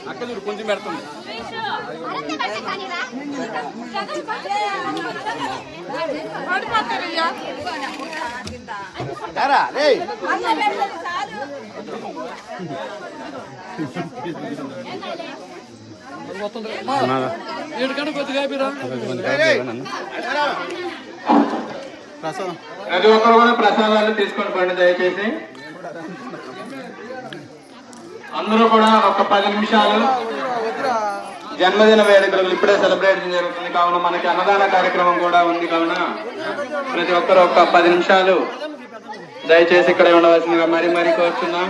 అక్కడ కొంచెం పెడుతుంది ప్రతి ఒక్కరు కూడా ప్రసాదాలు తీసుకొని పండి దయచేసి అందరూ కూడా ఒక 10 నిమిషాలు జన్మదిన వేడుకలు ఇప్పుడే సెలబ్రేషన్ జరుగుతుంది కావున మనకి అన్నదాన కార్యక్రమం కూడా ఉంది కావున ప్రతి ఒక్కరు ఒక 10 నిమిషాలు దయచేసి ఇక్కడే ఉండవలసిందిగా మరీ కోరుతున్నాం.